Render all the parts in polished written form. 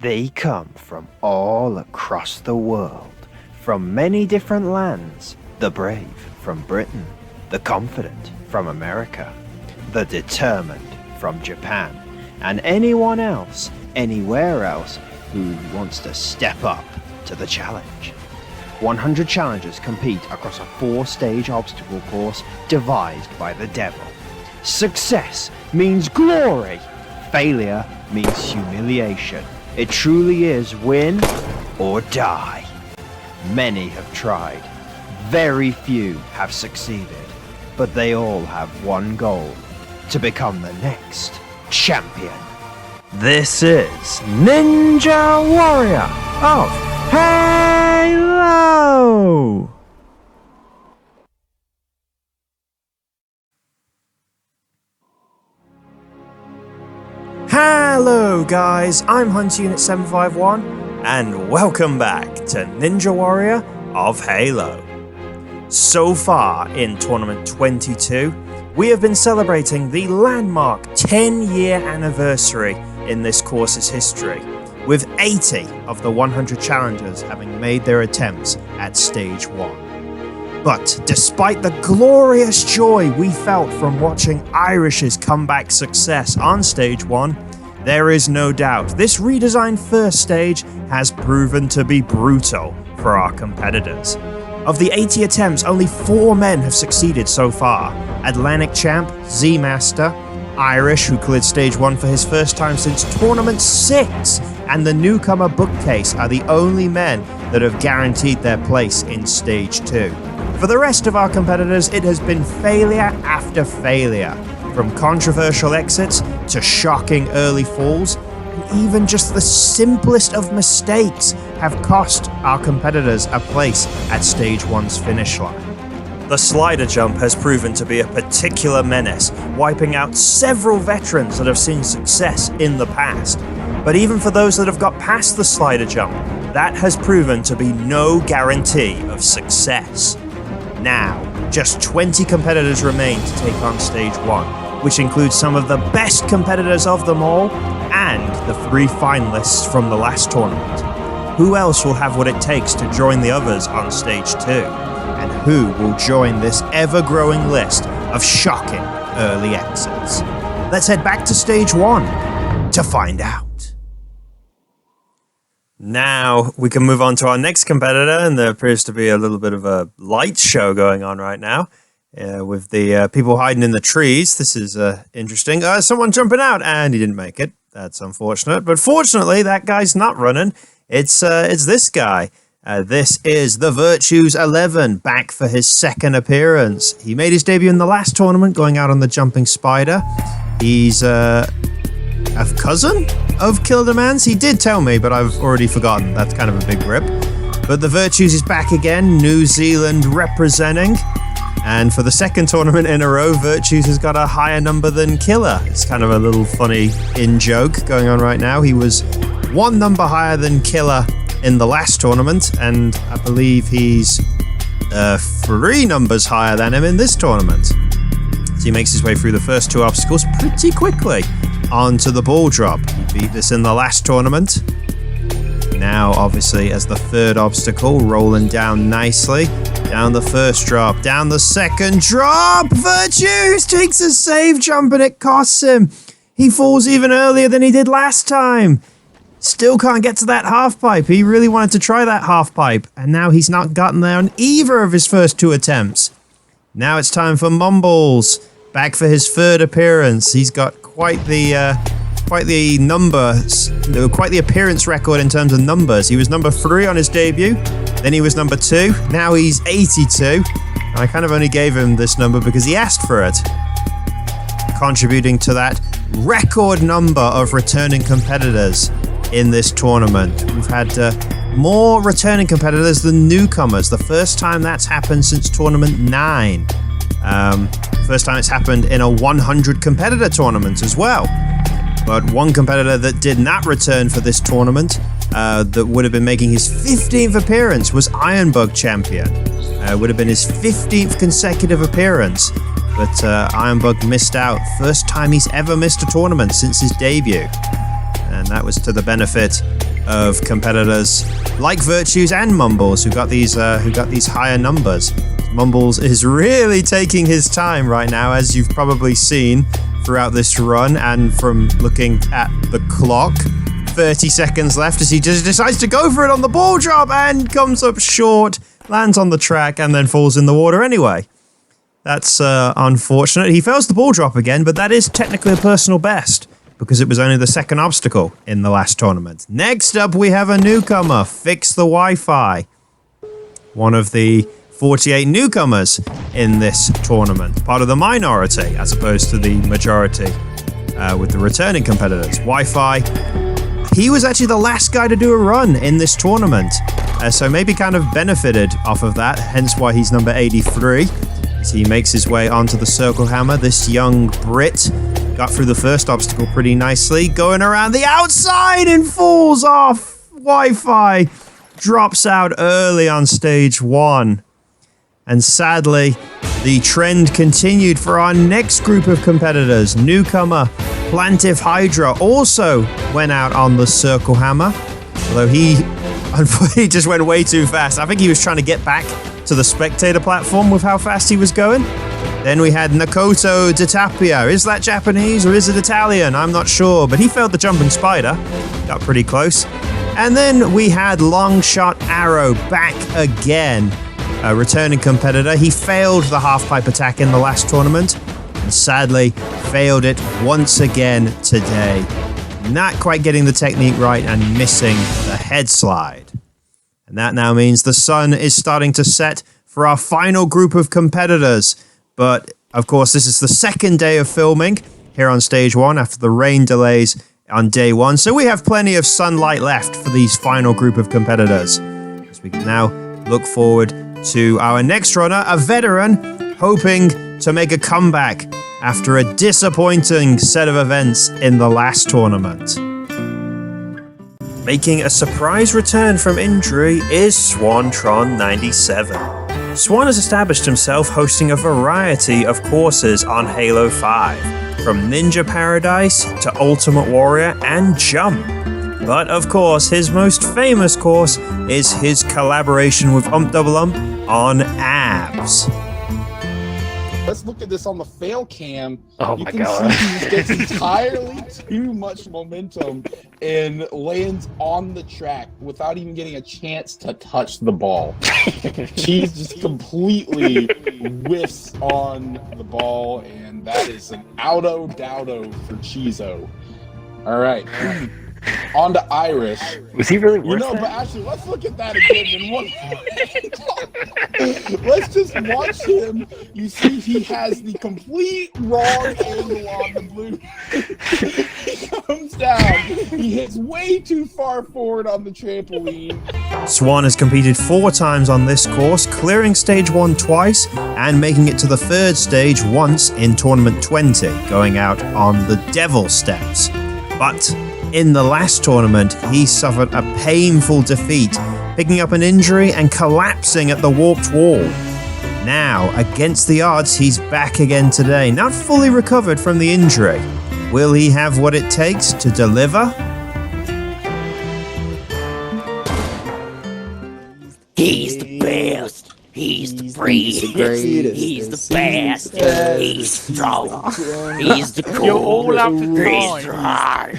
They come from all across the world, from many different lands. The brave from Britain, the confident from America, the determined from Japan, and anyone else, anywhere else, who wants to step up to the challenge. 100 challengers compete across a 4-stage obstacle course devised by the devil. Success means glory. Failure means humiliation. It truly is win or die. Many have tried. Very few have succeeded. But they all have one goal: to become the next champion. This is Ninja Warrior of Halo! Hello guys, I'm Hunt Unit 751, and welcome back to Ninja Warrior of Halo. So far in Tournament 22, we have been celebrating the landmark 10-year anniversary in this course's history, with 80 of the 100 challengers having made their attempts at Stage 1. But despite the glorious joy we felt from watching Irish's comeback success on Stage 1, there is no doubt this redesigned first stage has proven to be brutal for our competitors. Of the 80 attempts, only 4 men have succeeded so far: Atlantic Champ, Z-Master, Irish, who cleared Stage 1 for his first time since Tournament 6, and the newcomer Bookcase are the only men that have guaranteed their place in Stage 2. For the rest of our competitors, it has been failure after failure, from controversial exits to shocking early falls, and even just the simplest of mistakes have cost our competitors a place at Stage 1's finish line. The slider jump has proven to be a particular menace, wiping out several veterans that have seen success in the past. But even for those that have got past the slider jump, that has proven to be no guarantee of success. Now, just 20 competitors remain to take on Stage 1, which includes some of the best competitors of them all, and the 3 finalists from the last tournament. Who else will have what it takes to join the others on Stage 2? And who will join this ever-growing list of shocking early exits? Let's head back to Stage 1 to find out. Now we can move on to our next competitor, and there appears to be a little bit of a light show going on right now with the people hiding in the trees. This is interesting. Someone jumping out, and he didn't make it. That's unfortunate, but fortunately that guy's not running. It's this guy. This is the Virtues 11, back for his second appearance. He made his debut in the last tournament, going out on the Jumping Spider. He's a cousin of Killer Demands. He did tell me, but I've already forgotten. That's kind of a big rip. But the Virtues is back again, New Zealand representing. And for the second tournament in a row, Virtues has got a higher number than Killer. It's kind of a little funny in-joke going on right now. He was 1 number higher than Killer in the last tournament, and I believe he's 3 numbers higher than him in this tournament. So he makes his way through the first 2 obstacles pretty quickly onto the ball drop. He beat this in the last tournament. Now, obviously, as the third obstacle, rolling down nicely. Down the first drop, down the second drop. Virtues takes a safe jump, and it costs him. He falls even earlier than he did last time. Still can't get to that half pipe. He really wanted to try that half pipe, and now he's not gotten there on either of his first 2 attempts. Now it's time for Mumbles, back for his 3rd appearance. He's got quite the appearance record in terms of numbers. He was number 3 on his debut, then he was number 2, now he's 82. And I kind of only gave him this number because he asked for it, contributing to that record number of returning competitors in this tournament. We've had more returning competitors than newcomers. The first time that's happened since Tournament 9. First time it's happened in a 100 competitor tournament as well. But one competitor that did not return for this tournament, that would have been making his 15th appearance, was Ironbug champion. Would have been his 15th consecutive appearance, but Ironbug missed out. First time he's ever missed a tournament since his debut. And that was to the benefit of competitors like Virtues and Mumbles who got these higher numbers. Mumbles is really taking his time right now, as you've probably seen throughout this run, and from looking at the clock. 30 seconds left as he just decides to go for it on the ball drop and comes up short, lands on the track, and then falls in the water anyway. That's unfortunate. He fails the ball drop again, but that is technically a personal best because it was only the second obstacle in the last tournament. Next up, we have a newcomer, Fix the Wi-Fi. One of the 48 newcomers in this tournament, part of the minority as opposed to the majority with the returning competitors. Wi-Fi, he was actually the last guy to do a run in this tournament, so maybe kind of benefited off of that, hence why he's number 83. As he makes his way onto the circle hammer, this young Brit got through the first obstacle pretty nicely, going around the outside and falls off. Wi-Fi drops out early on stage 1. And sadly, the trend continued for our next group of competitors. Newcomer Plantive Hydra also went out on the circle hammer, although he unfortunately just went way too fast. I think he was trying to get back to the spectator platform with how fast he was going. Then we had Nakoto Ditapia. Is that Japanese or is it Italian? I'm not sure, but he failed the jumping spider. Got pretty close. And then we had Longshot Arrow back again. A returning competitor. He failed the half-pipe attack in the last tournament and sadly failed it once again today. Not quite getting the technique right and missing the head slide. And that now means the sun is starting to set for our final group of competitors. But of course, this is the second day of filming here on stage 1 after the rain delays on day 1. So we have plenty of sunlight left for these final group of competitors. As we can now look forward to our next runner, a veteran, hoping to make a comeback after a disappointing set of events in the last tournament. Making a surprise return from injury is Swantron97. Swan has established himself hosting a variety of courses on Halo 5, from Ninja Paradise to Ultimate Warrior and Jump. But of course, his most famous course is his collaboration with Double on Abs. Let's look at this on the fail cam. Oh you my can God. see he gets entirely too much momentum and lands on the track without even getting a chance to touch the ball. Cheese just completely whiffs on the ball, and that is an auto-dowdo for Chizo. All right. On to Irish. Was he really worth but that? actually, let's look at that again in one. Let's just watch him. You see, he has the complete wrong angle on the blue. He comes down. He hits way too far forward on the trampoline. Swan has competed 4 times on this course, clearing stage 1 twice and making it to the 3rd stage once in tournament 20, going out on the Devil Steps. But in the last tournament, he suffered a painful defeat, picking up an injury and collapsing at the warped wall. Now, against the odds, he's back again today, not fully recovered from the injury. Will he have what it takes to deliver? He's the best. He's the greatest. He's the best. He's strong. He's the cool. You're all out of He's time.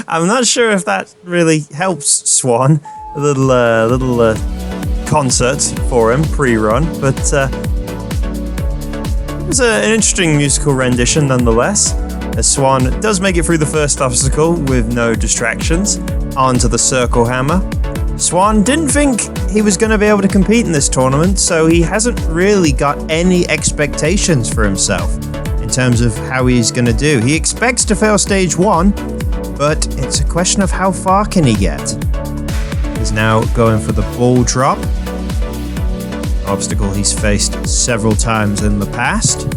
I'm not sure if that really helps Swan. A little concert for him pre-run, but it was an interesting musical rendition nonetheless. As Swan does make it through the first obstacle with no distractions onto the circle hammer. Swan didn't think he was going to be able to compete in this tournament, so he hasn't really got any expectations for himself in terms of how he's going to do. He expects to fail stage 1, but it's a question of how far can he get. He's now going for the ball drop, an obstacle he's faced several times in the past.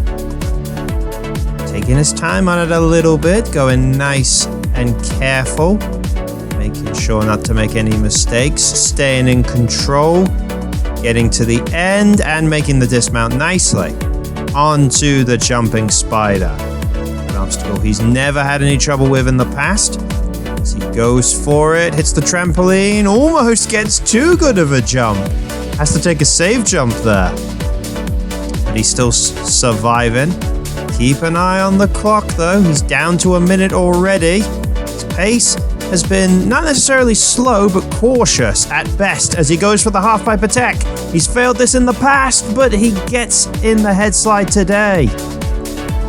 Taking his time on it a little bit, going nice and careful, making sure not to make any mistakes, staying in control, getting to the end and making the dismount nicely. Onto the jumping spider. An obstacle he's never had any trouble with in the past. As he goes for it, hits the trampoline, almost gets too good of a jump. Has to take a save jump there. But he's still surviving. Keep an eye on the clock though, he's down to a minute already. His pace has been not necessarily slow, but cautious at best as he goes for the half-pipe attack. He's failed this in the past, but he gets in the head slide today.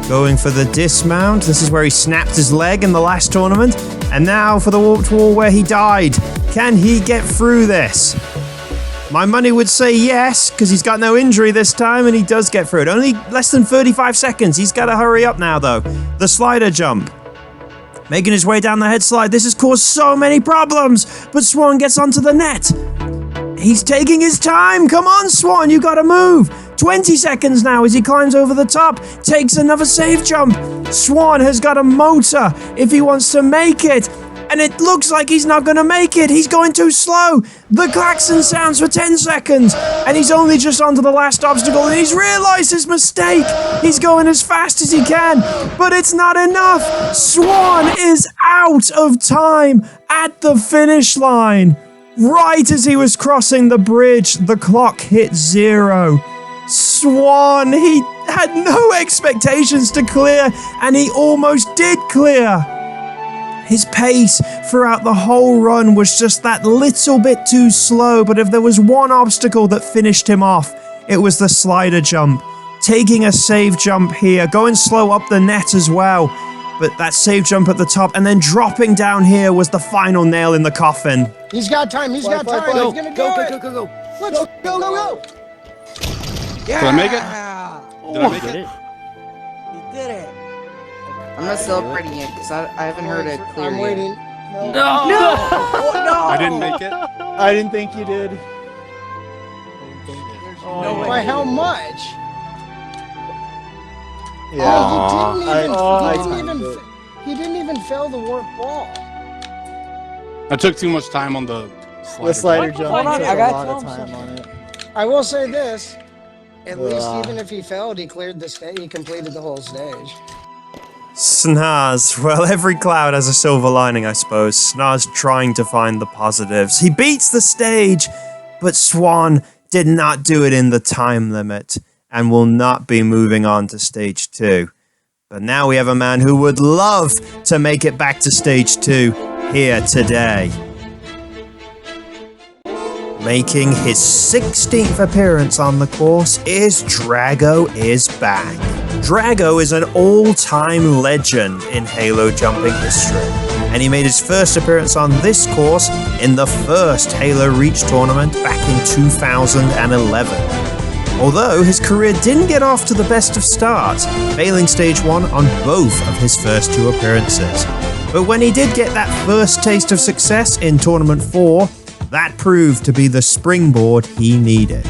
Going for the dismount. This is where he snapped his leg in the last tournament. And now for the warped wall where he died. Can he get through this? My money would say yes, because he's got no injury this time, and he does get through it. Only less than 35 seconds. He's got to hurry up now, though. The slider jump. Making his way down the head slide. This has caused so many problems, but Swan gets onto the net. He's taking his time. Come on, Swan, you gotta move. 20 seconds now as he climbs over the top. Takes another save jump. Swan has got a motor if he wants to make it. And it looks like he's not going to make it. He's going too slow. The klaxon sounds for 10 seconds. And he's only just onto the last obstacle. And he's realized his mistake. He's going as fast as he can. But it's not enough. Swan is out of time at the finish line. Right as he was crossing the bridge, the clock hit 0. Swan, he had no expectations to clear. And he almost did clear. His pace throughout the whole run was just that little bit too slow, but if there was one obstacle that finished him off, it was the slider jump. Taking a save jump here, going slow up the net as well, but that save jump at the top and then dropping down here was the final nail in the coffin. He's got time, he's got time, he's gonna do it! Go. Let's go! Yeah! Did I make it? Did I make it? He did it! I'm not celebrating it because I haven't heard it clear I'm yet. waiting. No! I didn't make it. I didn't think you did. No way. By how much? He didn't even fail the warp ball. I took too much time on the slider. The slider jump. Hold on, took I a got lot of to time on it. I will say this. At least even if he failed, he cleared the stage. He completed the whole stage. Snaz. Well, every cloud has a silver lining, I suppose. Snaz trying to find the positives. He beats the stage, but Swan did not do it in the time limit and will not be moving on to stage 2. But now we have a man who would love to make it back to stage 2 here today. Making his 16th appearance on the course is Drago is back. Drago is an all-time legend in Halo jumping history, and he made his first appearance on this course in the first Halo Reach tournament back in 2011. Although his career didn't get off to the best of starts, failing stage 1 on both of his first 2 appearances. But when he did get that first taste of success in Tournament 4, that proved to be the springboard he needed.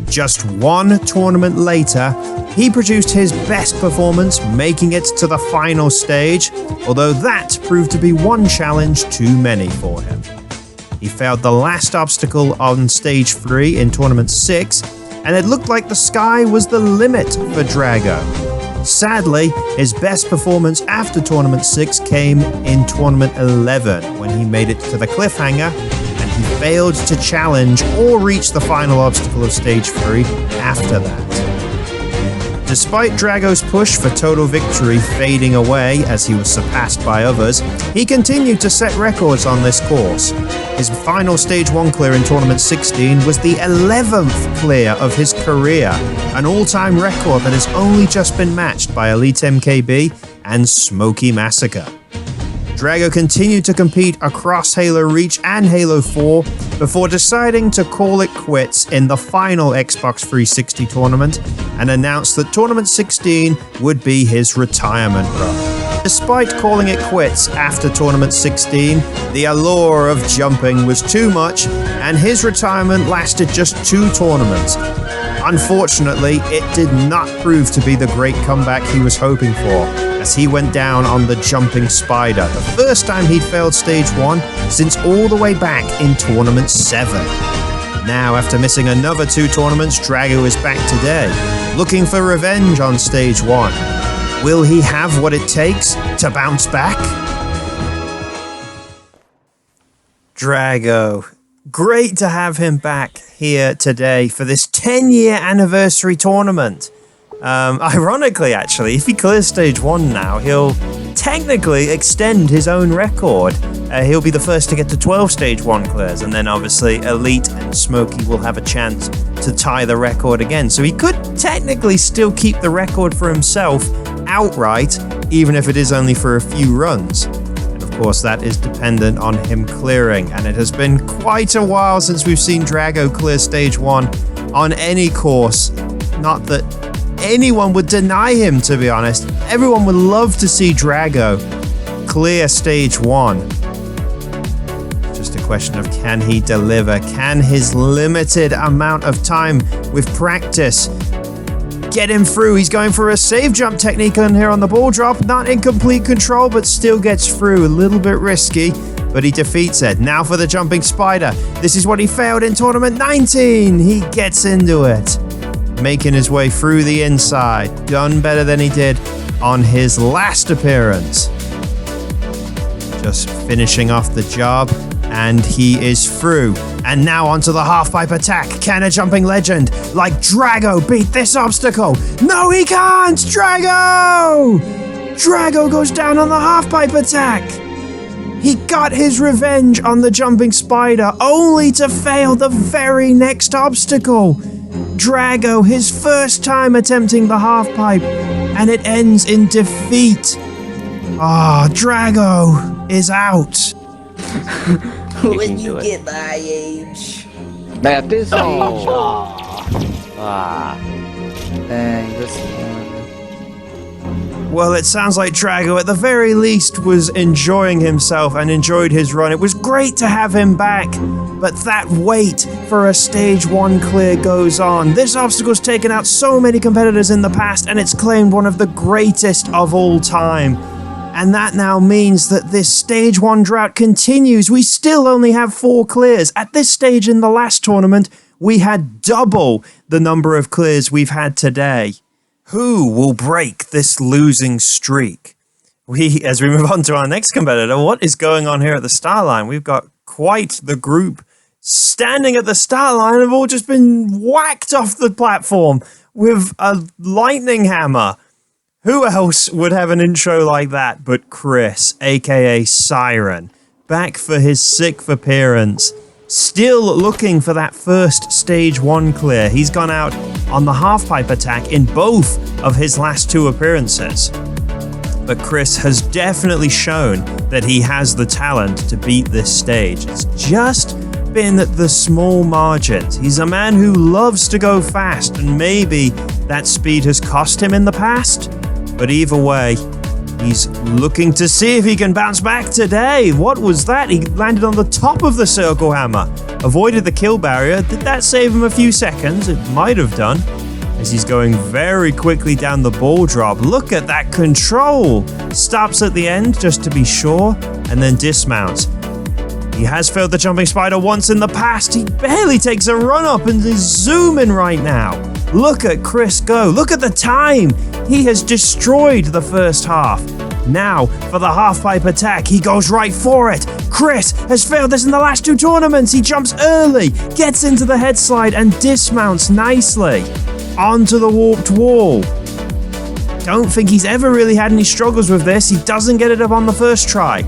Just 1 tournament later, he produced his best performance, making it to the final stage, although that proved to be one challenge too many for him. He failed the last obstacle on stage 3 in Tournament 6, and it looked like the sky was the limit for Drago. Sadly, his best performance after Tournament 6 came in Tournament 11, when he made it to the cliffhanger, and he failed to challenge or reach the final obstacle of stage 3 after that. Despite Drago's push for total victory fading away as he was surpassed by others, he continued to set records on this course. His final stage 1 clear in Tournament 16 was the 11th clear of his career, an all-time record that has only just been matched by Elite MKB and Smokey Massacre. Drago continued to compete across Halo Reach and Halo 4 before deciding to call it quits in the final Xbox 360 tournament and announced that Tournament 16 would be his retirement run. Despite calling it quits after Tournament 16, the allure of jumping was too much and his retirement lasted just 2 tournaments. Unfortunately, it did not prove to be the great comeback he was hoping for, as he went down on the jumping spider, the first time he'd failed stage 1 since all the way back in Tournament 7. Now, after missing another 2 tournaments, Drago is back today, looking for revenge on stage 1. Will he have what it takes to bounce back? Drago. Great to have him back here today for this 10-year anniversary tournament. Ironically, actually, if he clears stage 1 now, he'll technically extend his own record. He'll be the first to get to 12 stage 1 clears, and then obviously Elite and Smokey will have a chance to tie the record again. So he could technically still keep the record for himself outright, even if it is only for a few runs. Of course, that is dependent on him clearing, and it has been quite a while since we've seen Drago clear stage 1 on any course. Not that anyone would deny him, to be honest. Everyone would love to see Drago clear stage 1. Just a question of, can he deliver? Can his limited amount of time with practice get him through? He's going for a save jump technique on here on the ball drop. Not in complete control, but still gets through. A little bit risky, but he defeats it. Now for the jumping spider. This is what he failed in tournament 19. He gets into it, making his way through the inside. Done better than he did on his last appearance. Just finishing off the job, and he is through. And now onto the half-pipe attack. Can a jumping legend like Drago beat this obstacle? No, he can't! Drago! Drago goes down on the half-pipe attack. He got his revenge on the jumping spider, only to fail the very next obstacle. Drago, his first time attempting the half-pipe, and it ends in defeat. Drago is out. When you get my age. At this age. Dang, this one. Well, it sounds like Drago, at the very least, was enjoying himself and enjoyed his run. It was great to have him back, but that wait for a stage 1 clear goes on. This obstacle's taken out so many competitors in the past, and it's claimed one of the greatest of all time. And that now means that this stage 1 drought continues. We still only have 4 clears. At this stage in the last tournament, we had double the number of clears we've had today. Who will break this losing streak? As we move on to our next competitor, what is going on here at the start line? We've got quite the group standing at the start line, have all just been whacked off the platform with a lightning hammer. Who else would have an intro like that but Chris, aka Siren, back for his 6th appearance, still looking for that first stage 1 clear. He's gone out on the half-pipe attack in both of his last 2 appearances. But Chris has definitely shown that he has the talent to beat this stage. It's just been the small margins. He's a man who loves to go fast, and maybe that speed has cost him in the past. But either way, he's looking to see if he can bounce back today. What was that? He landed on the top of the circle hammer, avoided the kill barrier. Did that save him a few seconds? It might have done, as he's going very quickly down the ball drop. Look at that control. Stops at the end just to be sure, and then dismounts. He has failed the jumping spider once in the past. He barely takes a run up and is zooming right now. Look at Chris go. Look at the time. He has destroyed the first half. Now, for the half-pipe attack, he goes right for it. Chris has failed this in the last 2 tournaments. He jumps early, gets into the head slide, and dismounts nicely onto the warped wall. Don't think he's ever really had any struggles with this. He doesn't get it up on the first try.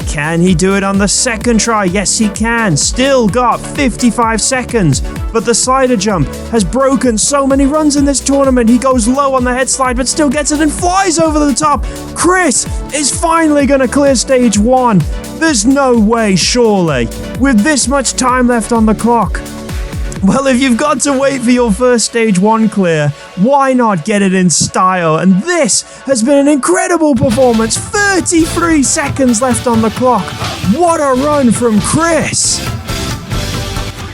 Can he do it on the second try? Yes, he can. Still got 55 seconds. But the slider jump has broken so many runs in this tournament. He goes low on the head slide, but still gets it and flies over the top. Chris is finally going to clear stage 1. There's no way, surely, with this much time left on the clock. Well, if you've got to wait for your first stage 1 clear, why not get it in style? And this has been an incredible performance. 33 seconds left on the clock. What a run from Chris.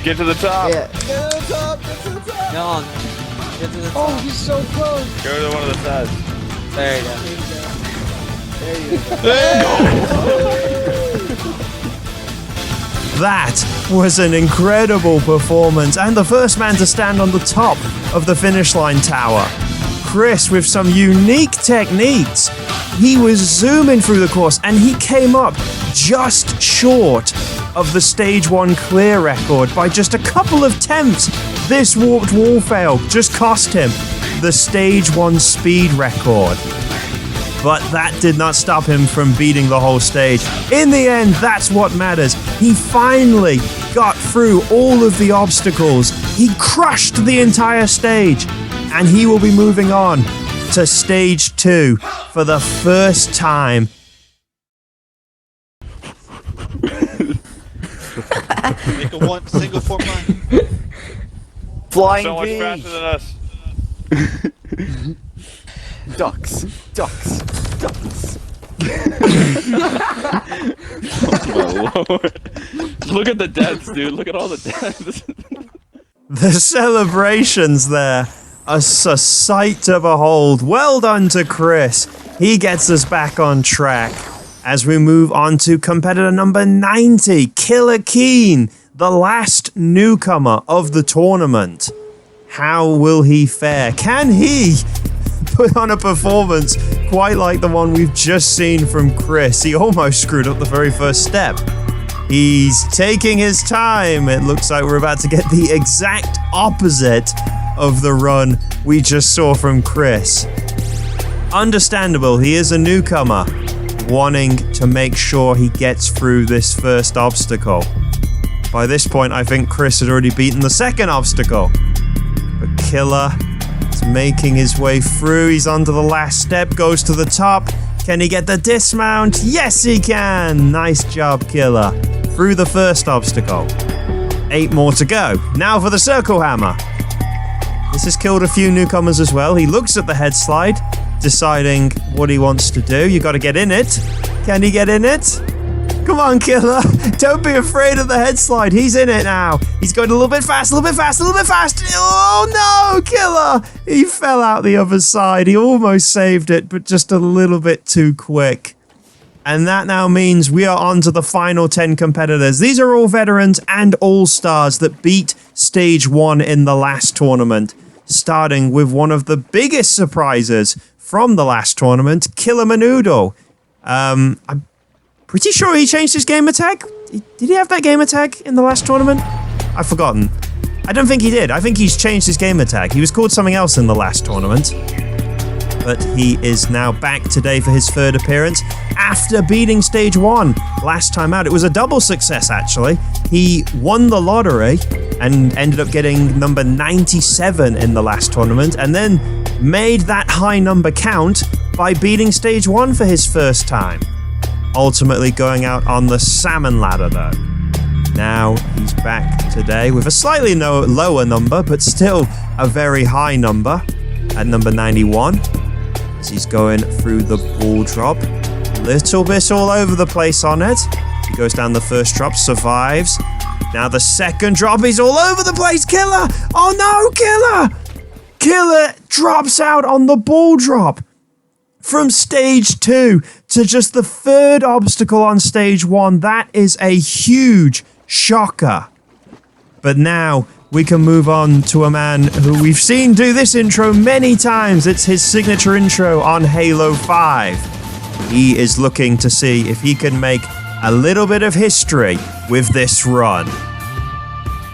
Get to the top. Yeah. Get to the top! Get to the top! No, get to the top. Oh, he's so close. Go to one of the sides. There you go. There you go. That was an incredible performance, and the first man to stand on the top of the finish line tower. Chris, with some unique techniques, he was zooming through the course, and he came up just short of the stage 1 clear record by just a couple of tenths. This warped wall fail just cost him the stage 1 speed record. But that did not stop him from beating the whole stage. In the end, that's what matters. He finally got through all of the obstacles. He crushed the entire stage, and he will be moving on to stage 2 for the first time. Make a one single form line. Flying So much V. faster than us. Ducks. Ducks. Ducks. Oh my lord. Look at the deaths, dude. Look at all the deaths. The celebrations there are a sight to behold. Well done to Chris. He gets us back on track as we move on to competitor number 90, Killer Keen, the last newcomer of the tournament. How will he fare? Can he put on a performance quite like the one we've just seen from Chris? He almost screwed up the very first step. He's taking his time. It looks like we're about to get the exact opposite of the run we just saw from Chris. Understandable, he is a newcomer, wanting to make sure he gets through this first obstacle. By this point, I think Chris had already beaten the second obstacle. But Killer is making his way through. He's onto the last step, goes to the top. Can he get the dismount? Yes, he can! Nice job, Killer. Through the first obstacle. 8 more to go. Now for the circle hammer. This has killed a few newcomers as well. He looks at the head slide, deciding what he wants to do. You got to get in it. Can he get in it? Come on, Killer. Don't be afraid of the head slide. He's in it now. He's going a little bit fast, a little bit fast, a little bit fast. Oh, no, Killer. He fell out the other side. He almost saved it, but just a little bit too quick. And that now means we are on to the final 10 competitors. These are all veterans and all-stars that beat stage 1 in the last tournament. Starting with one of the biggest surprises from the last tournament, Killer Menudo. I'm pretty sure he changed his gamer tag. Did he have that gamer tag in the last tournament? I've forgotten. I don't think he did. I think he's changed his gamer tag. He was called something else in the last tournament. But he is now back today for his third appearance after beating stage 1 last time out. It was a double success, actually. He won the lottery and ended up getting number 97 in the last tournament, and then made that high number count by beating stage 1 for his first time. Ultimately going out on the salmon ladder, though. Now he's back today with a slightly lower number, but still a very high number at number 91. As he's going through the ball drop. Little bit all over the place on it. He goes down the first drop, survives. Now the second drop, he's all over the place. Killer! Oh no, Killer! Killer drops out on the ball drop. From stage 2 to just the third obstacle on stage 1. That is a huge shocker. But now we can move on to a man who we've seen do this intro many times. It's his signature intro on Halo 5. He is looking to see if he can make a little bit of history with this run.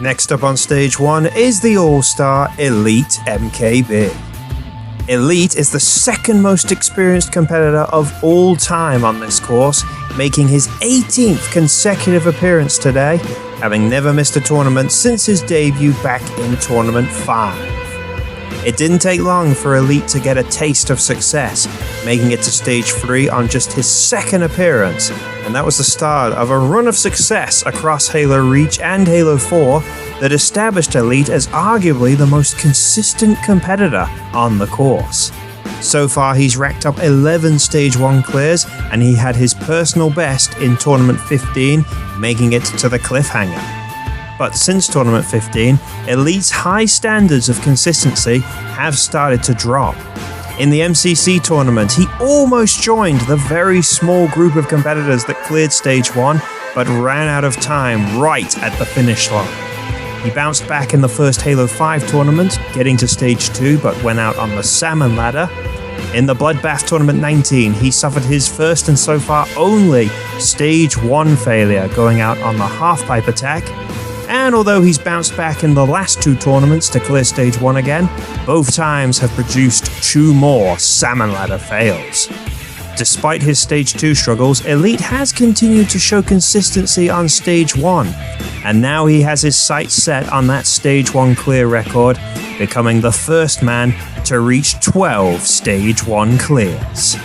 Next up on stage 1 is the All-Star Elite MKB. Elite is the second most experienced competitor of all time on this course, making his 18th consecutive appearance today, having never missed a tournament since his debut back in Tournament 5. It didn't take long for Elite to get a taste of success, making it to stage 3 on just his second appearance, and that was the start of a run of success across Halo Reach and Halo 4 that established Elite as arguably the most consistent competitor on the course. So far, he's racked up 11 Stage 1 clears, and he had his personal best in Tournament 15, making it to the cliffhanger. But since Tournament 15, Elite's high standards of consistency have started to drop. In the MCC tournament, he almost joined the very small group of competitors that cleared Stage 1, but ran out of time right at the finish line. He bounced back in the first Halo 5 tournament, getting to Stage 2, but went out on the Salmon Ladder. In the Bloodbath Tournament 19, he suffered his first and so far only Stage 1 failure, going out on the Halfpipe attack. And although he's bounced back in the last 2 tournaments to clear Stage 1 again, both times have produced 2 more Salmon Ladder fails. Despite his Stage 2 struggles, Elite has continued to show consistency on Stage 1, and now he has his sights set on that Stage 1 clear record, becoming the first man to reach 12 Stage 1 clears.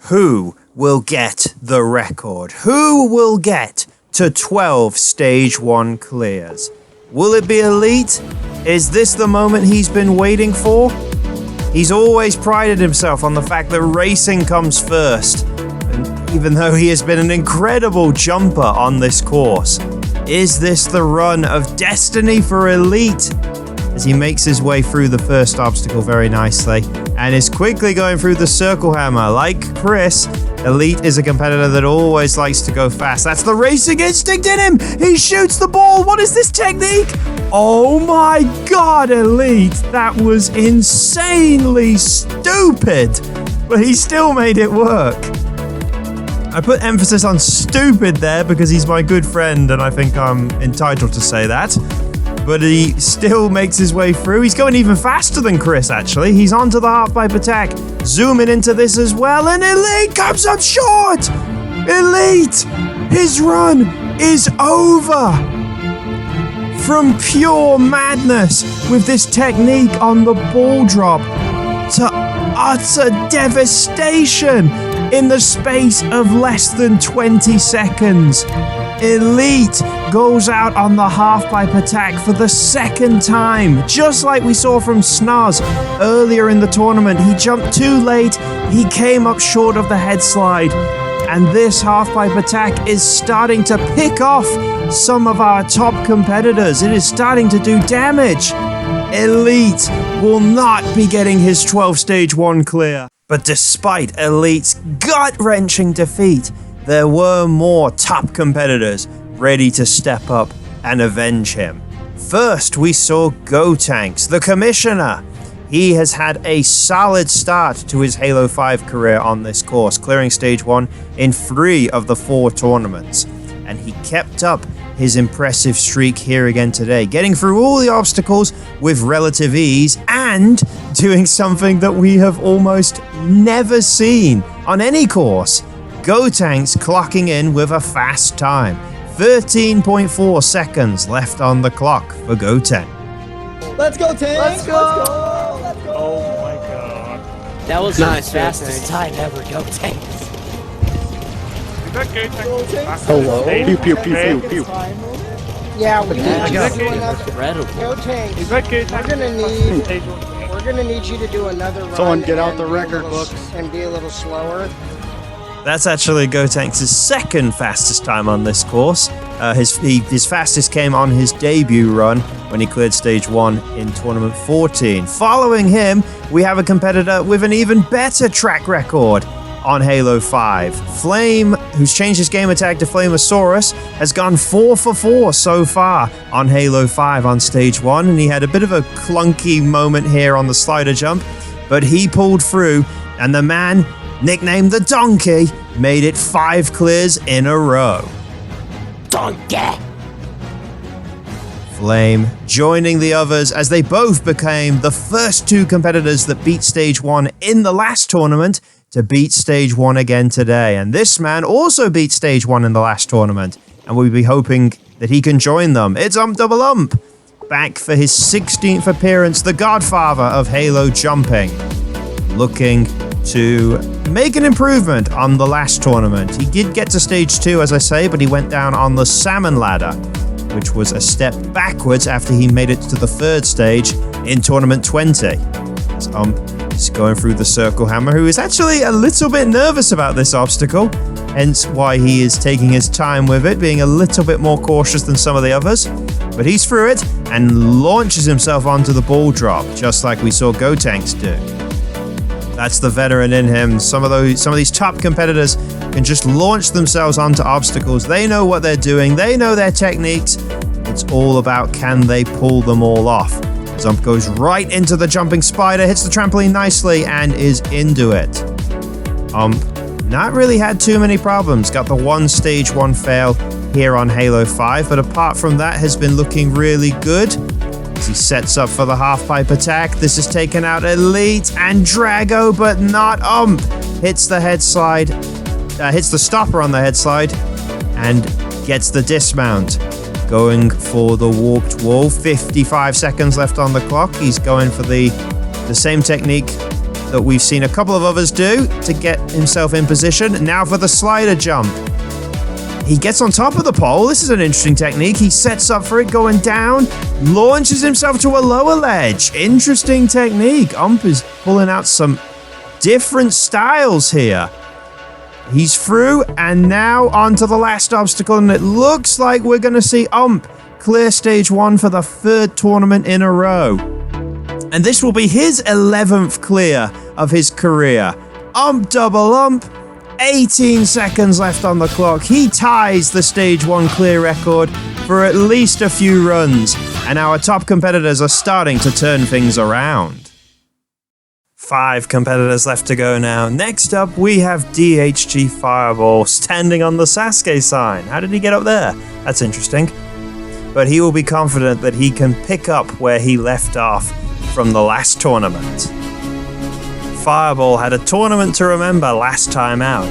Who will get the record? Who will get to 12 Stage 1 clears? Will it be Elite? Is this the moment he's been waiting for? He's always prided himself on the fact that racing comes first, and even though he has been an incredible jumper on this course, is this the run of destiny for Elite? As he makes his way through the first obstacle very nicely, and is quickly going through the circle hammer. Like Chris, Elite is a competitor that always likes to go fast. That's the racing instinct in him! He shoots the ball! What is this technique? Oh my god, Elite! That was insanely stupid! But he still made it work. I put emphasis on stupid there because he's my good friend and I think I'm entitled to say that. But he still makes his way through. He's going even faster than Chris, actually. He's onto the half-pipe attack, zooming into this as well, and Elite comes up short! Elite! His run is over! From pure madness with this technique on the ball drop to utter devastation in the space of less than 20 seconds. Elite goes out on the half-pipe attack for the second time, just like we saw from Snaz earlier in the tournament. He jumped too late, he came up short of the head slide, and this half-pipe attack is starting to pick off some of our top competitors. It is starting to do damage. Elite will not be getting his 12 Stage 1 clear. But despite Elite's gut-wrenching defeat, there were more top competitors ready to step up and avenge him. First, we saw Gotanks, the Commissioner. He has had a solid start to his Halo 5 career on this course, clearing Stage 1 in 3 of the 4 tournaments. And he kept up his impressive streak here again today, getting through all the obstacles with relative ease and doing something that we have almost never seen on any course. Gotanks clocking in with a fast time. 13.4 seconds left on the clock for Gotank. Let's go, Tank! Let's go! Oh my god. That was Nice, the fastest Tank. time ever, go Tanks. Hello? Pew pew pew pew pew. Yeah, we That need you was to do another. incredible. Go Tanks. We're gonna need you to do another run. Someone get out the and be a record little books. and be a little slower. That's actually Gotanks' second fastest time on this course. His fastest came on his debut run when he cleared Stage 1 in Tournament 14. Following him, we have a competitor with an even better track record on Halo 5. Flame, who's changed his game tag to Flamosaurus, has gone 4 for 4 so far on Halo 5 on Stage 1, and he had a bit of a clunky moment here on the slider jump, but he pulled through, and the man, nicknamed the Donkey, made it 5 clears in a row. Donkey! Flame joining the others as they both became the first 2 competitors that beat Stage 1 in the last tournament to beat Stage 1 again today. And this man also beat Stage 1 in the last tournament, and we'll be hoping that he can join them. It's Double Ump, back for his 16th appearance, the godfather of Halo jumping, looking to make an improvement on the last tournament. He did get to Stage 2, as I say, but he went down on the Salmon Ladder, which was a step backwards after he made it to the 3rd stage in Tournament 20. As Ump is going through the Circle Hammer, who is actually a little bit nervous about this obstacle, hence why he is taking his time with it, being a little bit more cautious than some of the others. But he's through it and launches himself onto the ball drop, just like we saw Gotanks do. That's the veteran in him. Some of these top competitors can just launch themselves onto obstacles. They know what they're doing. They know their techniques. It's all about can they pull them all off. Zump goes right into the jumping spider, hits the trampoline nicely, and is into it. Not really had too many problems. Got the one stage 1 fail here on Halo 5, but apart from that has been looking really good. As he sets up for the half-pipe attack, this has taken out Elite and Drago, but not hits the head slide, hits the stopper on the head slide, and gets the dismount. Going for the warped wall. 55 seconds left on the clock. He's going for the same technique that we've seen a couple of others do to get himself in position. Now for the slider jump. He gets on top of the pole. This is an interesting technique. He sets up for it, going down, launches himself to a lower ledge. Interesting technique. Is pulling out some different styles here. He's through, and now onto the last obstacle, and it looks like we're going to see clear stage 1 for the 3rd tournament in a row. And this will be his 11th clear of his career. Double 18 seconds left on the clock. He ties the stage 1 clear record for at least a few runs, and our top competitors are starting to turn things around. 5 competitors left to go now. Next up, we have DHG Fireball standing on the Sasuke sign. How did he get up there? That's interesting. But he will be confident that he can pick up where he left off from the last tournament. Fireball had a tournament to remember last time out.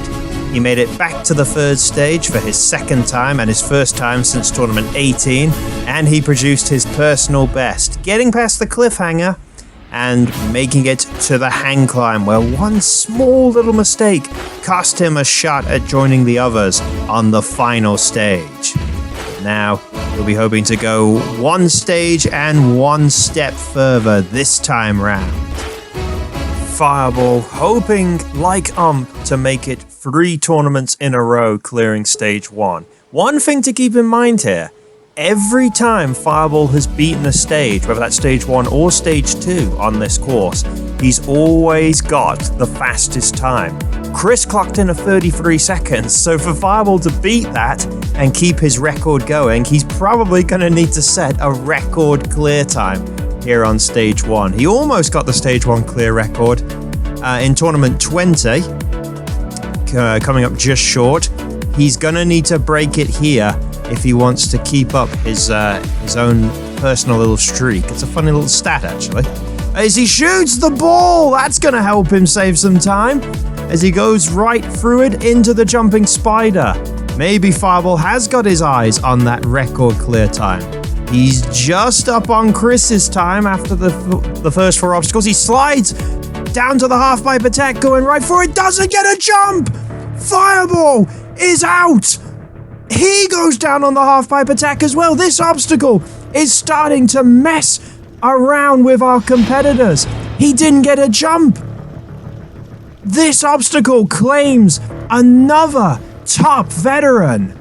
He made it back to the 3rd stage for his 2nd time and his 1st time since tournament 18, and he produced his personal best, getting past the cliffhanger and making it to the hang climb, where one small little mistake cost him a shot at joining the others on the final stage. Now, he'll be hoping to go 1 stage and 1 step further this time round. Fireball hoping, like to make it 3 tournaments in a row clearing stage 1. One thing to keep in mind here, every time Fireball has beaten a stage, whether that's stage 1 or stage 2 on this course, he's always got the fastest time. Chris clocked in a 33 seconds, so for Fireball to beat that and keep his record going, he's probably going to need to set a record clear time here on stage 1. He almost got the stage 1 clear record in tournament 20, coming up just short. He's going to need to break it here if he wants to keep up his own personal little streak. It's a funny little stat, actually. As he shoots the ball, that's going to help him save some time as he goes right through it into the jumping spider. Maybe Fireball has got his eyes on that record clear time. He's just up on Chris's time after the first 4 obstacles. He slides down to the half-pipe attack, going right for it, doesn't get a jump! Fireball is out! He goes down on the half-pipe attack as well. This obstacle is starting to mess around with our competitors. He didn't get a jump. This obstacle claims another top veteran.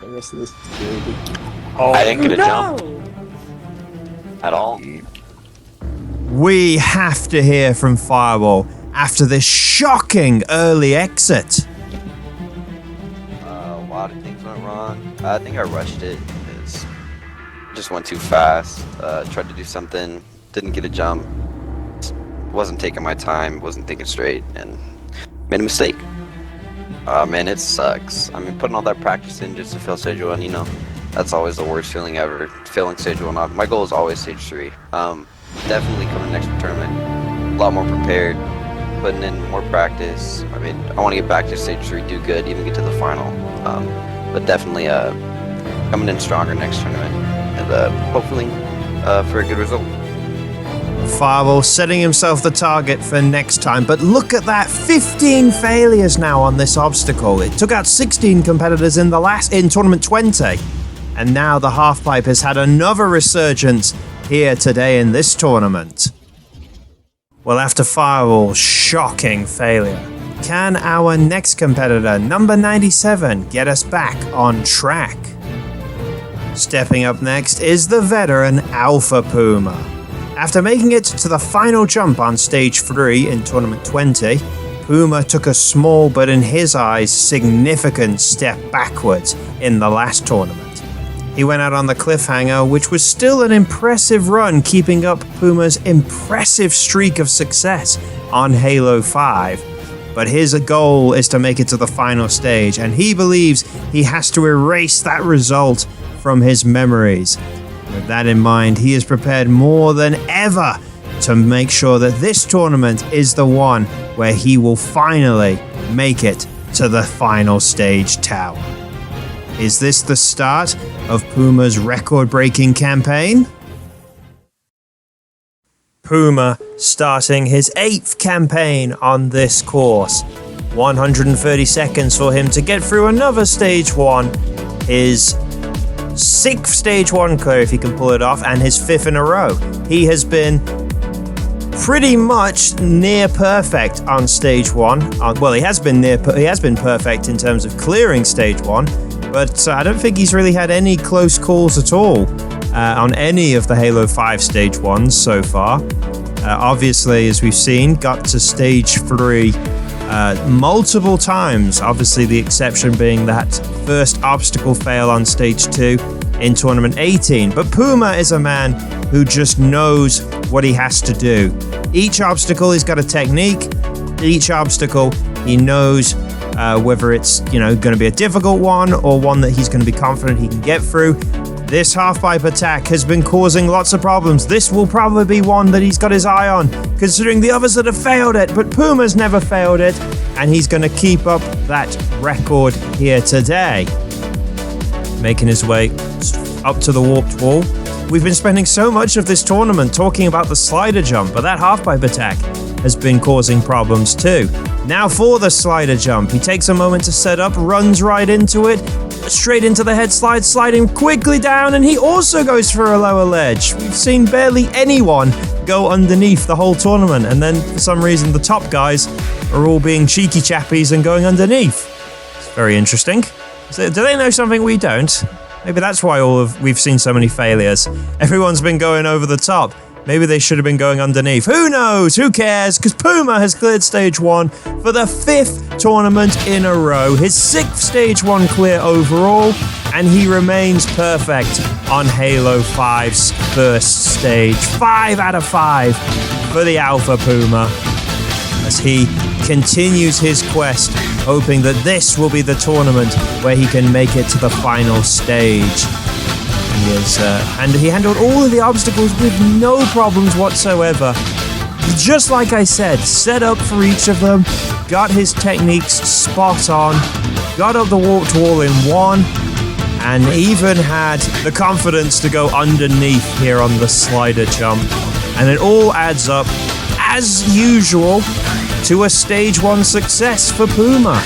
The rest of this is good. I didn't get a jump at all. We have to hear from Fireball after this shocking early exit. A lot of things went wrong. I think I rushed it because just went too fast. Tried to do something, didn't get a jump. Wasn't taking my time, wasn't thinking straight, and made a mistake. Man, it sucks. I mean, putting all that practice in just to fail stage 1, you know, that's always the worst feeling ever. Failing stage 1 my goal is always stage 3. Definitely coming next tournament, a lot more prepared, putting in more practice. I mean, I want to get back to stage 3, do good, even get to the final. But definitely coming in stronger next tournament, and hopefully for a good result. Fireball setting himself the target for next time, but look at that, 15 failures now on this obstacle. It took out 16 competitors in tournament 20, and now the halfpipe has had another resurgence here today in this tournament. Well, after Fireball's shocking failure, can our next competitor, number 97, get us back on track? Stepping up next is the veteran Alpha Puma. After making it to the final jump on stage 3 in Tournament 20, Puma took a small but in his eyes significant step backwards in the last tournament. He went out on the cliffhanger, which was still an impressive run, keeping up Puma's impressive streak of success on Halo 5. But his goal is to make it to the final stage, and he believes he has to erase that result from his memories. With that in mind, he is prepared more than ever to make sure that this tournament is the one where he will finally make it to the final stage tower. Is this the start of Puma's record-breaking campaign? Puma starting his 8th campaign on this course. 130 seconds for him to get through another stage 1, his 6th stage 1 clear if he can pull it off, and his 5th in a row. He has been pretty much near perfect on stage 1. Well, he has been perfect in terms of clearing stage 1, but I don't think he's really had any close calls at all on any of the Halo 5 stage 1s so far. Obviously, as we've seen, got to stage 3 multiple times, obviously the exception being that first obstacle fail on stage 2 in Tournament 18. But Puma is a man who just knows what he has to do. Each obstacle, he's got a technique. Each obstacle, he knows whether it's going to be a difficult one or one that he's going to be confident he can get through. This half-pipe attack has been causing lots of problems. This will probably be one that he's got his eye on, considering the others that have failed it, but Puma's never failed it, and he's going to keep up that record here today. Making his way up to the warped wall. We've been spending so much of this tournament talking about the slider jump, but that half-pipe attack has been causing problems too. Now for the slider jump. He takes a moment to set up, runs right into it, straight into the head slide, sliding quickly down, and he also goes for a lower ledge. We've seen barely anyone go underneath the whole tournament, and then for some reason the top guys are all being cheeky chappies and going underneath. It's very interesting. So, do they know something we don't? Maybe that's why we've seen so many failures. Everyone's been going over the top. Maybe they should have been going underneath. Who knows? Who cares? Because Puma has cleared stage 1 for the 5th tournament in a row. His 6th stage 1 clear overall. And he remains perfect on Halo 5's first stage. 5 out of 5 for the Alpha Puma. As he continues his quest, hoping that this will be the tournament where he can make it to the final stage. And he handled all of the obstacles with no problems whatsoever. Just like I said, set up for each of them, got his techniques spot on, got up the warped wall in 1, and even had the confidence to go underneath here on the slider jump. And it all adds up, as usual, to a stage 1 success for Puma.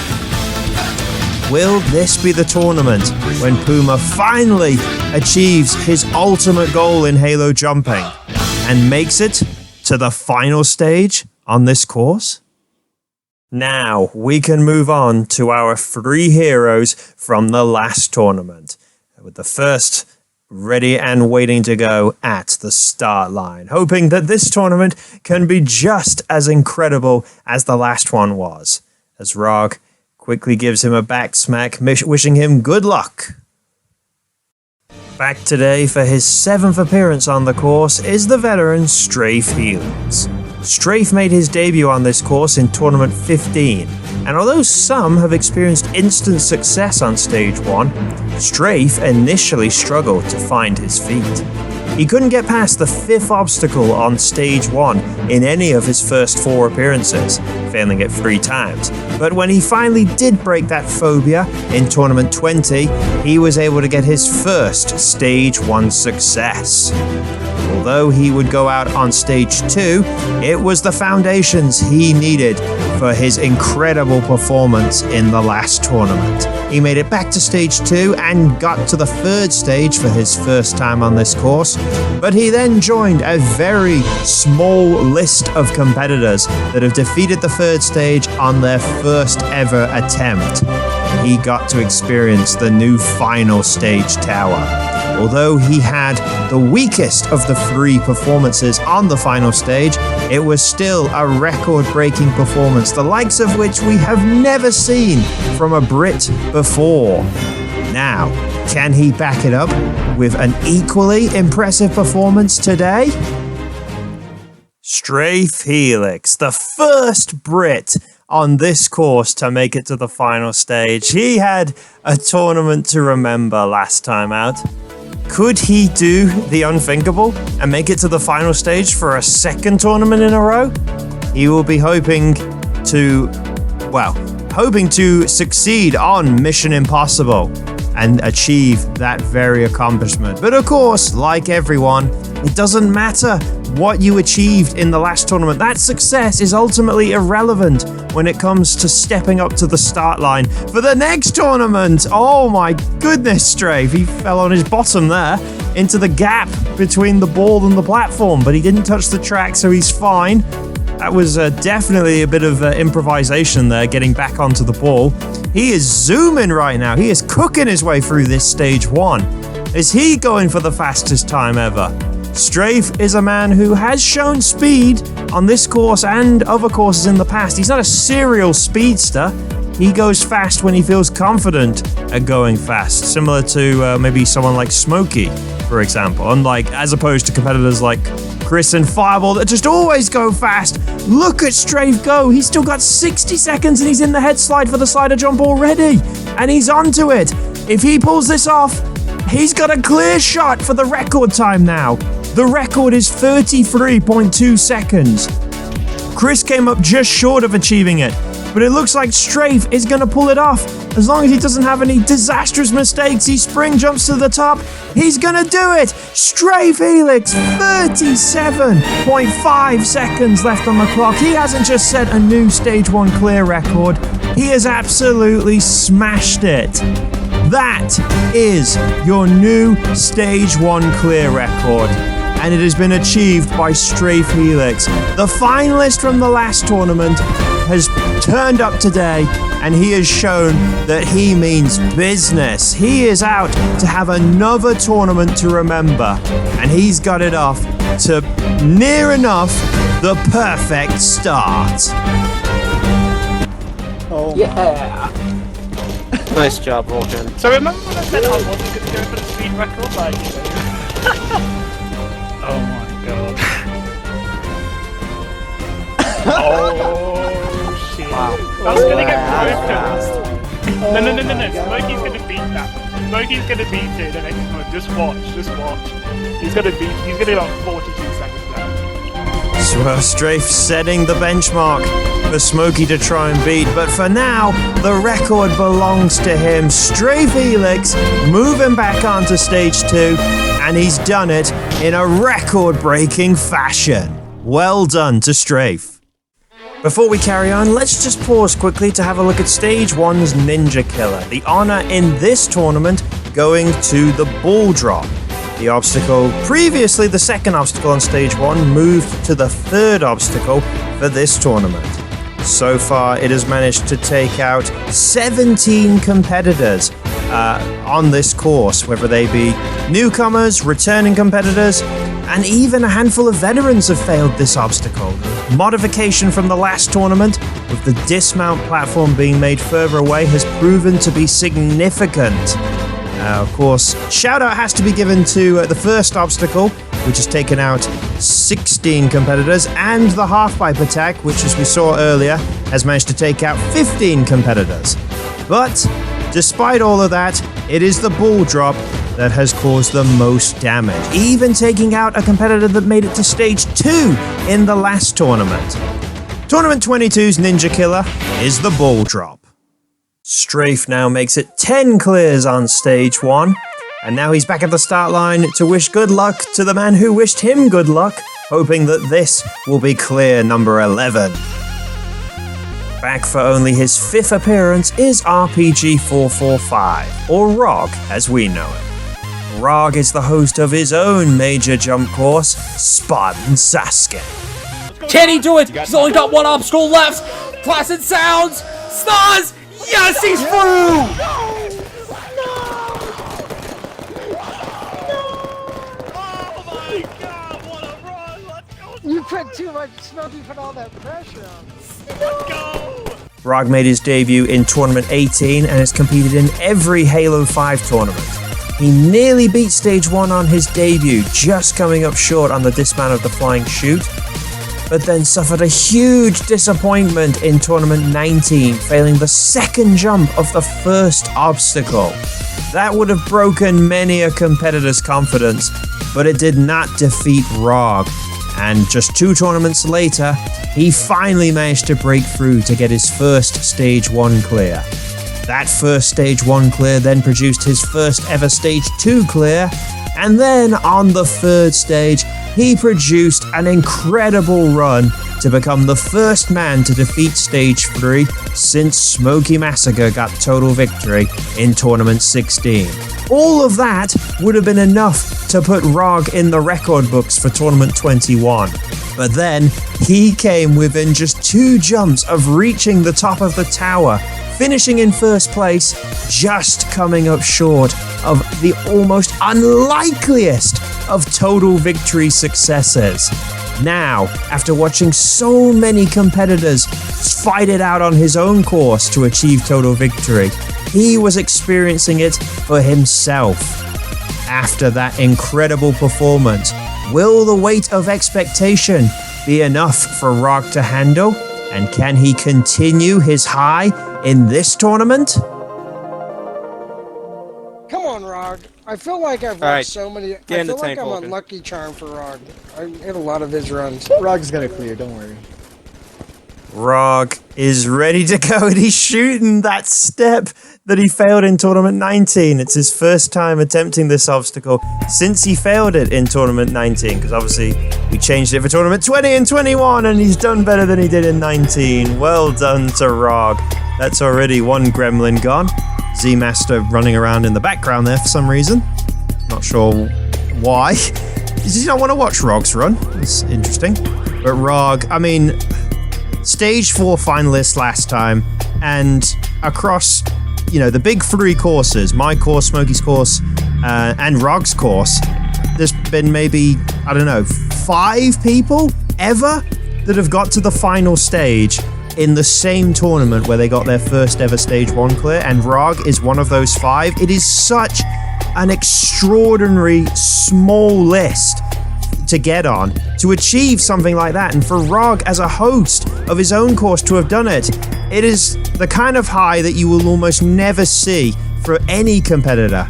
Will this be the tournament when Puma finally achieves his ultimate goal in Halo jumping and makes it to the final stage on this course? Now we can move on to our 3 heroes from the last tournament, with the first ready and waiting to go at the start line, hoping that this tournament can be just as incredible as the last one was, as Rog quickly gives him a back smack, wishing him good luck. Back today for his 7th appearance on the course is the veteran Strafe Helix. Strafe made his debut on this course in Tournament 15, and although some have experienced instant success on Stage 1, Strafe initially struggled to find his feet. He couldn't get past the 5th obstacle on Stage 1 in any of his first 4 appearances, failing it 3 times. But when he finally did break that phobia in Tournament 20, he was able to get his first Stage 1 success. Although he would go out on Stage 2, it was the foundations he needed for his incredible performance in the last tournament. He made it back to Stage 2 and got to the 3rd stage for his first time on this course, but he then joined a very small list of competitors that have defeated the 3rd stage on their first ever attempt. He got to experience the new final stage tower. Although he had the weakest of the 3 performances on the final stage, it was still a record-breaking performance, the likes of which we have never seen from a Brit before. Now, can he back it up with an equally impressive performance today? Strafe Helix, the first Brit on this course to make it to the final stage. He had a tournament to remember last time out. Could he do the unthinkable and make it to the final stage for a second tournament in a row? He will be hoping to succeed on Mission Impossible and achieve that very accomplishment. But of course, like everyone, it doesn't matter what you achieved in the last tournament. That success is ultimately irrelevant when it comes to stepping up to the start line for the next tournament. Oh my goodness, Strafe. He fell on his bottom there into the gap between the ball and the platform, but he didn't touch the track, so he's fine. That was definitely a bit of improvisation there, getting back onto the ball. He is zooming right now. He is cooking his way through this stage 1. Is he going for the fastest time ever? Strafe is a man who has shown speed on this course and other courses in the past. He's not a serial speedster. He goes fast when he feels confident at going fast, similar to maybe someone like Smokey, for example, as opposed to competitors like Chris and Fireball that just always go fast. Look at Strafe go. He's still got 60 seconds and he's in the head slide for the slider jump already. And he's onto it. If he pulls this off, he's got a clear shot for the record time now. The record is 33.2 seconds. Chris came up just short of achieving it, but it looks like Strafe is going to pull it off. As long as he doesn't have any disastrous mistakes, he spring jumps to the top. He's going to do it. Strafe Helix, 37.5 seconds left on the clock. He hasn't just set a new stage 1 clear record. He has absolutely smashed it. That is your new stage 1 clear record. And it has been achieved by Strafe Helix. The finalist from the last tournament has turned up today and he has shown that he means business. He is out to have another tournament to remember, and he's got it off to near enough the perfect start. Oh Yeah. Nice job, Vulcan. So remember when I said I wasn't going to go for the speed record? Oh my god. Oh shit. Wow. That's gonna get broken. No. Smokey's gonna beat that. Smokey's gonna beat it the next one. Just watch. He's gonna be like 42 seconds left. So Strafe setting the benchmark for Smokey to try and beat, but for now, the record belongs to him. Strafe Helix moving back onto stage 2, and he's done it in a record-breaking fashion. Well done to Strafe. Before we carry on, let's just pause quickly to have a look at Stage 1's Ninja Killer. The honor in this tournament going to the ball drop. The obstacle, previously the second obstacle on Stage 1, moved to the third obstacle for this tournament. So far, it has managed to take out 17 competitors on this course, whether they be newcomers, returning competitors, and even a handful of veterans have failed this obstacle. Modification from the last tournament, with the dismount platform being made further away, has proven to be significant. Of course, shout out has to be given to the first obstacle, which has taken out 16 competitors, and the half-pipe attack, which, as we saw earlier, has managed to take out 15 competitors. But despite all of that, it is the ball drop that has caused the most damage, even taking out a competitor that made it to stage 2 in the last tournament. Tournament 22's Ninja Killer is the ball drop. Strafe now makes it 10 clears on stage 1, and now he's back at the start line to wish good luck to the man who wished him good luck, hoping that this will be clear number 11. Back for only his 5th appearance is RPG445, or ROG as we know it. ROG is the host of his own major jump course, Spartan Sasuke. Can he do it? He's only got one obstacle left. Placid Sounds. Stars. Yes, he's through. had too much. Smokey put all that pressure on. Let's go! Rog made his debut in Tournament 18 and has competed in every Halo 5 tournament. He nearly beat Stage 1 on his debut, just coming up short on the dismount of the flying chute, but then suffered a huge disappointment in Tournament 19, failing the second jump of the first obstacle. That would have broken many a competitor's confidence, but it did not defeat Rog. And just 2 tournaments later, he finally managed to break through to get his first Stage 1 clear. That first Stage 1 clear then produced his first ever Stage 2 clear, and then on the 3rd stage, he produced an incredible run to become the first man to defeat Stage 3 since Smokey Massacre got total victory in Tournament 16. All of that would have been enough to put Rog in the record books for Tournament 21. But then, he came within just 2 jumps of reaching the top of the tower, finishing in first place, just coming up short of the almost unlikeliest of total victory successes. Now, after watching so many competitors fight it out on his own course to achieve total victory, he was experiencing it for himself. After that incredible performance, will the weight of expectation be enough for Rog to handle? And can he continue his high in this tournament? Come on, Rog. I feel like I've watched so many. I feel like I'm on Lucky Charm for Rog. I hit a lot of his runs. Rog's gonna clear, don't worry. Rog is ready to go and he's shooting that step that he failed in Tournament 19. It's his first time attempting this obstacle since he failed it in Tournament 19, because obviously we changed it for Tournament 20 and 21 and he's done better than he did in 19. Well done to Rog. That's already 1 gremlin gone. Z-Master running around in the background there for some reason. Not sure why. Does he not want to watch Rog's run? It's interesting. But Rog, I mean, Stage 4 finalist last time, and across, you know, the big 3 courses, my course, Smokey's course, and Rog's course, there's been maybe, I don't know, 5 people ever that have got to the final stage in the same tournament where they got their first ever Stage 1 clear, and Rog is one of those 5. It is such an extraordinary small list to get on, to achieve something like that, and for Rog as a host of his own course to have done it, it is the kind of high that you will almost never see for any competitor.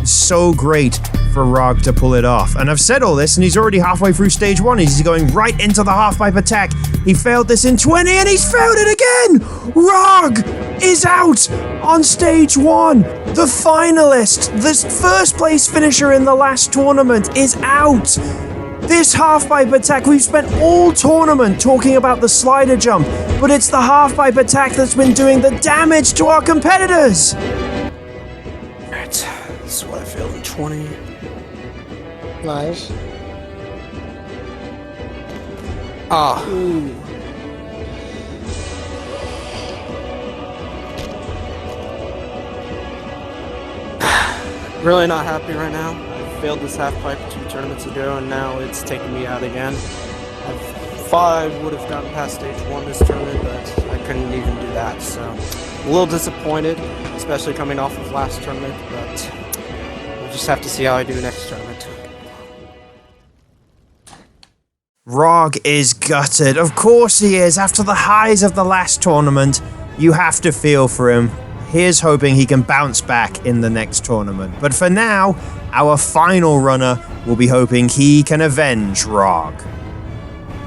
It's so great for Rog to pull it off. And I've said all this, and he's already halfway through Stage 1. He's going right into the half-pipe attack. He failed this in 20, and he's failed it again! Rog is out on Stage 1. The finalist, the first place finisher in the last tournament, is out. This half-pipe attack, we've spent all tournament talking about the slider jump, but it's the half-pipe attack that's been doing the damage to our competitors. Alright, this is what I failed in 20. Nice. Ah. Ooh. Really not happy right now. I failed this half pipe 2 tournaments ago, and now it's taking me out again. I thought I would have gotten past Stage 1 this tournament, but I couldn't even do that, so a little disappointed, especially coming off of last tournament, but we'll just have to see how I do next tournament. Rog is gutted. Of course he is. After the highs of the last tournament, you have to feel for him. Here's hoping he can bounce back in the next tournament. But for now, our final runner will be hoping he can avenge Rog.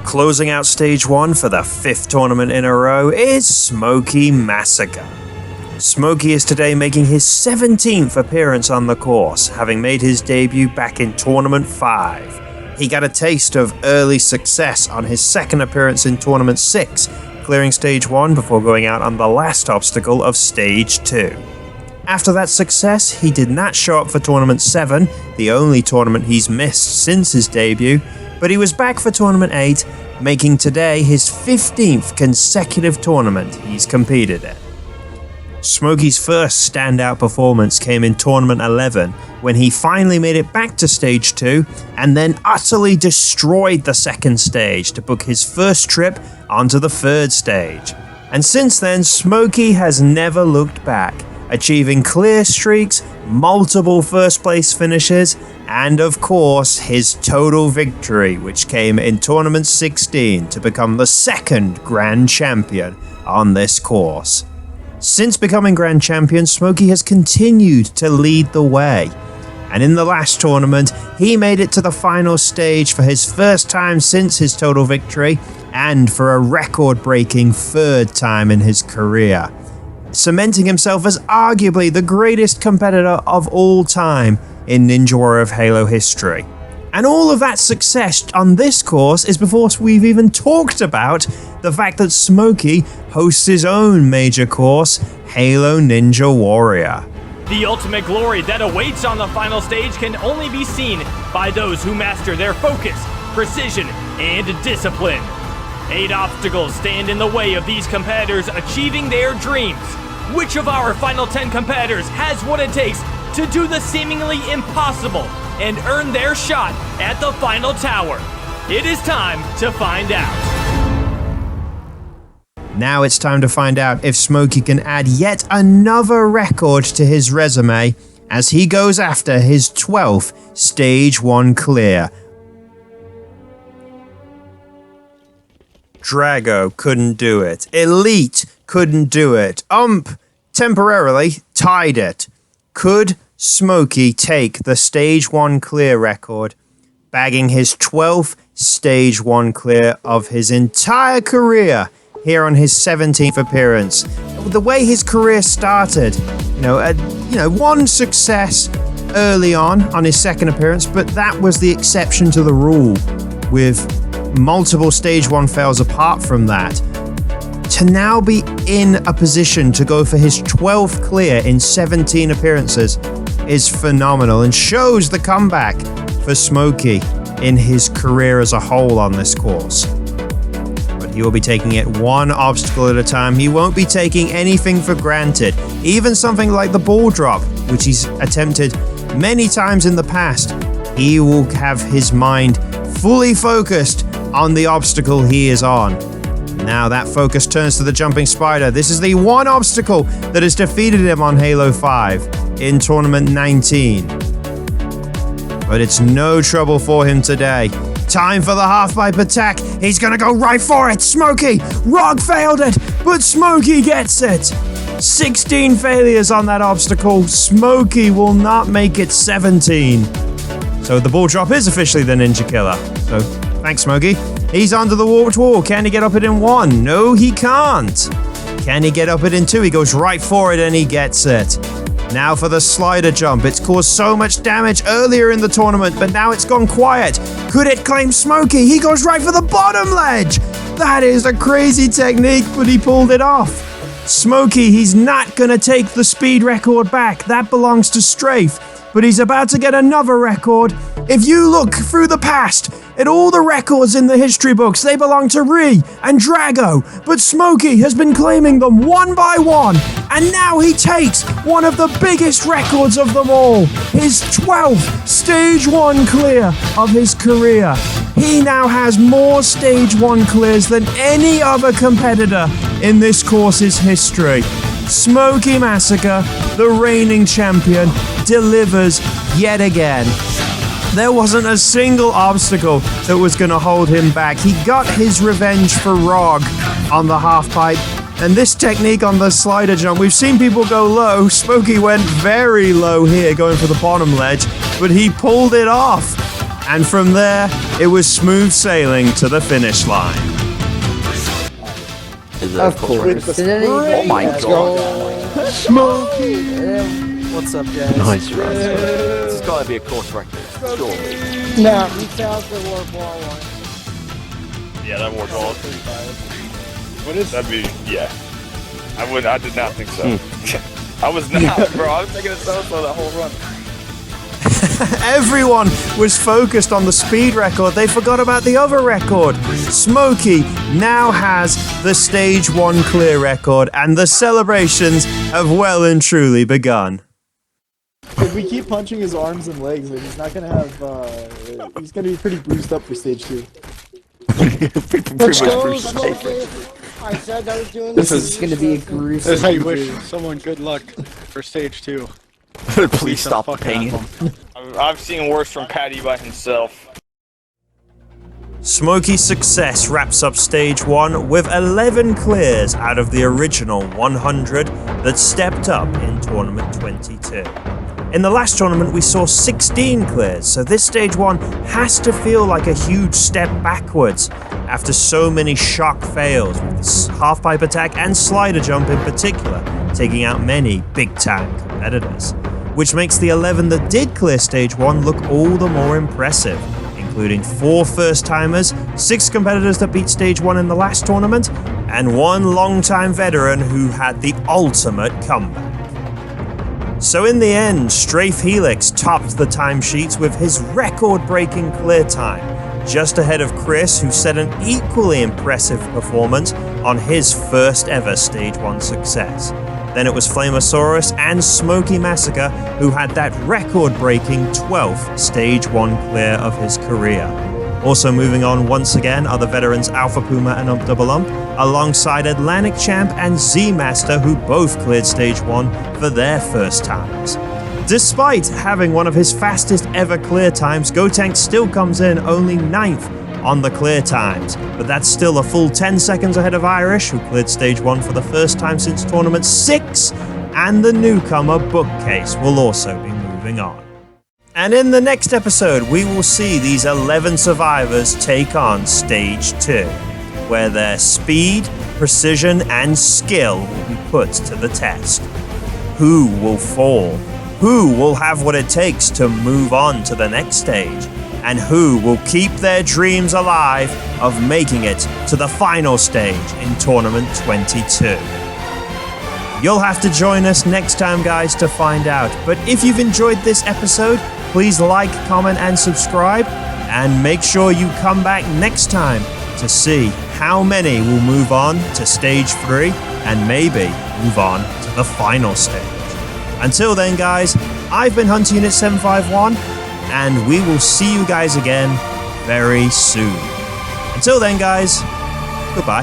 Closing out Stage 1 for the 5th tournament in a row is Smokey Massacre. Smokey is today making his 17th appearance on the course, having made his debut back in Tournament 5. He got a taste of early success on his 2nd appearance in Tournament 6, clearing Stage 1 before going out on the last obstacle of Stage 2. After that success, he did not show up for Tournament 7, the only tournament he's missed since his debut, but he was back for Tournament 8, making today his 15th consecutive tournament he's competed in. Smokey's first standout performance came in Tournament 11, when he finally made it back to Stage 2, and then utterly destroyed the second stage to book his first trip onto the third stage. And since then, Smokey has never looked back, achieving clear streaks, multiple first place finishes, and of course his total victory, which came in Tournament 16 to become the second Grand Champion on this course. Since becoming Grand Champion, Smokey has continued to lead the way. And in the last tournament, he made it to the final stage for his first time since his total victory, and for a record-breaking third time in his career, cementing himself as arguably the greatest competitor of all time in Ninja Warrior of Halo history. And all of that success on this course is before we've even talked about the fact that Smokey hosts his own major course, Halo Ninja Warrior. The ultimate glory that awaits on the final stage can only be seen by those who master their focus, precision, and discipline. 8 obstacles stand in the way of these competitors achieving their dreams. Which of our final 10 competitors has what it takes to do the seemingly impossible and earn their shot at the final tower? It is time to find out. Now it's time to find out if Smokey can add yet another record to his resume as he goes after his 12th Stage 1 clear. Drago couldn't do it. Elite couldn't do it. Temporarily tied it. Could Smokey take the Stage 1 clear record, bagging his 12th Stage 1 clear of his entire career here on his 17th appearance? The way his career started, one success early on his second appearance, but that was the exception to the rule, with multiple Stage 1 fails apart from that. To now be in a position to go for his 12th clear in 17 appearances is phenomenal and shows the comeback for Smokey in his career as a whole on this course. But he will be taking it one obstacle at a time. He won't be taking anything for granted, even something like the ball drop, which he's attempted many times in the past. He will have his mind fully focused on the obstacle he is on. Now that focus turns to the jumping spider. This is the one obstacle that has defeated him on Halo 5 in Tournament 19. But it's no trouble for him today. Time for the half-pipe attack. He's gonna go right for it. Smokey! Rog failed it, but Smokey gets it. 16 failures on that obstacle. Smokey will not make it 17. So the ball drop is officially the Ninja Killer. So thanks, Smokey. He's under the warped wall. Can he get up it in 1? No, he can't. Can he get up it in 2? He goes right for it and he gets it. Now for the slider jump. It's caused so much damage earlier in the tournament, but now it's gone quiet. Could it claim Smokey? He goes right for the bottom ledge. That is a crazy technique, but he pulled it off. Smokey, he's not going to take the speed record back. That belongs to Strafe. But he's about to get another record. If you look through the past at all the records in the history books, they belong to Ree and Drago. But Smokey has been claiming them one by one. And now he takes one of the biggest records of them all. His 12th Stage 1 clear of his career. He now has more Stage 1 clears than any other competitor in this course's history. Smokey Massacre, the reigning champion, delivers yet again. There wasn't a single obstacle that was going to hold him back. He got his revenge for Rog on the half-pipe, and this technique on the slider jump, we've seen people go low. Smokey went very low here, going for the bottom ledge, but he pulled it off. And from there, it was smooth sailing to the finish line. Of course. Oh my god. Smokey! What's up, guys? Nice run. This has got to be a course record, surely. No, he failed the warp wall once. Yeah, that warp wall. What is that'd be? Yeah. I did not think so. I was not, bro. I was taking it so that whole run. Everyone was focused on the speed record. They forgot about the other record. Smokey now has the stage 1 clear record, and the celebrations have well and truly begun. If we keep punching his arms and legs, like, he's not gonna have, he's gonna be pretty bruised up for stage 2. Let's go, Smokey. I said I was doing this is gonna be a gruesome. This is how you wish someone good luck for stage 2. Please stop the pain. I've seen worse from Patty by himself. Smokey's success wraps up stage 1 with 11 clears out of the original 100 that stepped up in tournament 22. In the last tournament we saw 16 clears, so this stage 1 has to feel like a huge step backwards after so many shock fails with this half-pipe attack and slider jump in particular, taking out many big-time competitors, which makes the 11 that did clear stage 1 look all the more impressive, including 4 first-timers, 6 competitors that beat stage 1 in the last tournament, and 1 long-time veteran who had the ultimate comeback. So in the end, Strafe Helix topped the timesheets with his record-breaking clear time, just ahead of Chris, who set an equally impressive performance on his first ever stage 1 success. Then it was Flamosaurus and Smokey Massacre who had that record-breaking 12th stage 1 clear of his career. Also moving on once again are the veterans Alpha Puma and Ump Double Ump, alongside Atlantic Champ and Z-Master, who both cleared stage 1 for their first times. Despite having one of his fastest ever clear times, Gotank still comes in only 9th on the clear times, but that's still a full 10 seconds ahead of Irish, who cleared stage 1 for the first time since tournament 6, and the newcomer Bookcase will also be moving on. And in the next episode, we will see these 11 survivors take on stage 2, where their speed, precision, and skill will be put to the test. Who will fall? Who will have what it takes to move on to the next stage? And who will keep their dreams alive of making it to the final stage in Tournament 22? You'll have to join us next time, guys, to find out. But if you've enjoyed this episode, please like, comment, and subscribe. And make sure you come back next time to see how many will move on to stage 3 and maybe move on to the final stage. Until then, guys, I've been Hunter Unit 751, and we will see you guys again very soon. Until then, guys, goodbye.